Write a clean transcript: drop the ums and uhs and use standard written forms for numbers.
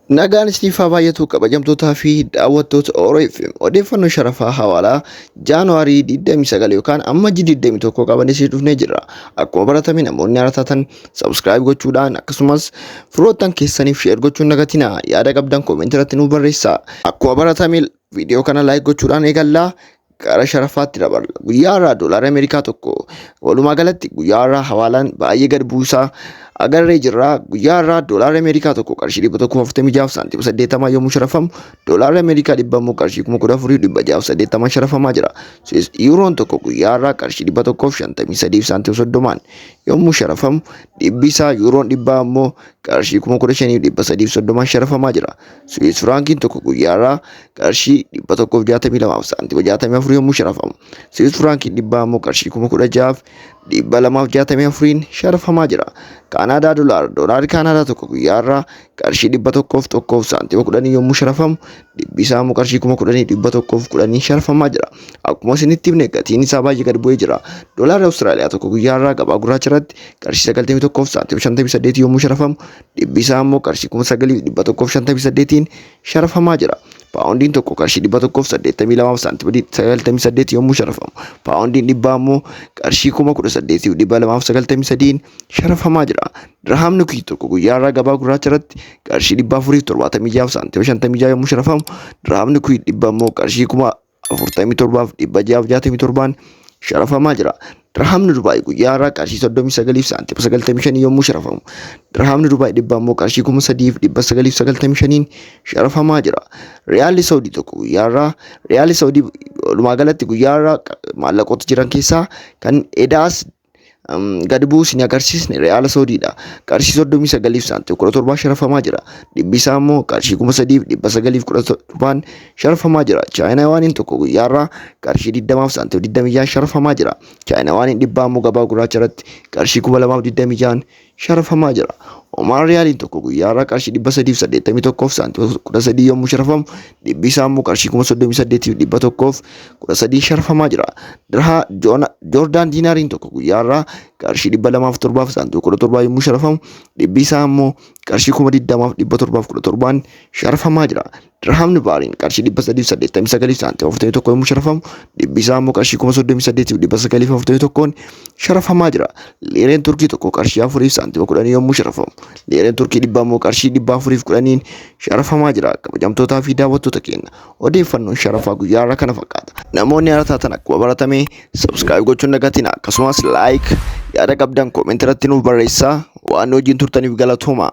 Nagaan Istiifaa baay'atu kabajamtootaa fi daawwattoota ORFM odeeffannoo sharafaa hawaalaa Jaanuwaarii 29 yookaan Ammajjii 21 qabannee dhufnee jirra. Akkuma baratame namoonni haaraa taatan subscribe gochuudhaan akkasumas firoottan keessaniif share gochuun dagatinaa. Yaada qabdan comment irratti nu barreessaa. Akkuma baratame viidiyoo kana like gochuudhaan eegallaa. Gara sharafaatti dabarra. Guyyaa har'aa doolaara Ameerikaa tokko walumaa galatti guyyaa har'aa hawaalaan baay'ee gad buusaa agarree jirra. Guyyaa har'aa doolaara Ameerikaa tokko qarshii 146 saantiima 80 yommuu sharafamu doolaara Ameerikaa dhibba immoo qarshii 14,680 sharafamaa jira. Yuuroon tokko guyyaa har'aa qarshii 153 saantiima 30 yommuu sharafamu dhibbi isaa yuuroon dhibbaa immoo qarshii 15,330 sharafamaa jira. Swiss frankiin tokko guyyaa har'aa qarshii 162 saantiima 64 yommuu sharafamu Swiss frankiin dhibbaa immoo qarshii 16,264 sharafamaa jira. Kaanaadaa doolaarri Kaanaadaa tokko guyyaa har'aa qarshii 101 saantiima 10 yommuu sharafamu dhibbi isaa immoo qarshii 10,110 sharafamaa jira. Akkuma isinitti himne gatiin isaa baay'ee gad bu'ee jira. Doolaarri Awustiraaliyaa tokko guyyaa har'aa gabaa gurraacha irratti qarshii 91 saantiima 58 yommuu sharafamu dhibbi isaa immoo qarshii 9,158 sharafamaa jira. Paawundiin tokko qarshii 182 saantiima 98 yommuu sharafamu paawundiin dhibbaa immoo qarshii 18,293 sharafamaa jira. Dirhamni Kuwait tokko guyyaa har'aa gabaa gurraacha irratti qarshii 476 saantiima 56 yommuu sharafamu dirhamni Kuwait dhibbaa immoo qarshii 47,667 sharafamaa jira. Dirhamni Dubaay guyyaa har'aa qarshii 39 saantiima 95 yommuu sharafamu dirhamni Dubaay dhibbaa immoo qarshii 3,995 sharafamaa jira. Riyaalli Saawudii tokko guyyaa har'aa Riyaalli Saawudii walumaa galatti guyyaa har'aa maallaqoota jiran keessaa kan edaas gad bu'us ni agarsiisne Riyaala Saawudiidha. Qarshii 39 saantiima 17 sharafamaa jira. Dhibbi isaa immoo qarshii 3,917 sharafamaa jira. Chaayinaawaan tokko guyyaa har'aa qarshii 20 saantiima 26 sharafamaa jira. Chaayinaawaan dhibbaa immoo gabaa gurraacha irratti qarshii 2,226 sharafamaa jira. Omaan Riyaaliin tokko guyyaa har'aa qarshii 381 saantiima 13 yommuu sharafamu dhibbi isaa immoo qarshii 38,113 sharafamaa jira. Joordaan diinaariin tokko guyyaa har'aa qarshii 207 saantiima 17 yommuu sharafamu dhibbi isaa immoo qarshii 20,717 sharafamaa jira. Dirhamni Baariin qarshii 389 saantiima 41 yommuu sharafamu dhibbi isaa immoo qarshii 38,941 sharafamaa jira. Liireen Turkii tokko qarshii 4 saantiima 10 yommuu sharafamu liireen Turkii dhibbaa immoo qarshii 410 sharafamaa jira. Kabajamtootaa fi daawwattoota keenya odeeffannoon sharafaa guyyaa har'aa kana fakkaata. Namoonni haaraa taatan akkuma baratame subscribe gochuun dagatina akkasumas like yaada qabdan comment irratti nuuf barreessaa. Waan hojiin turtaniif galatooma.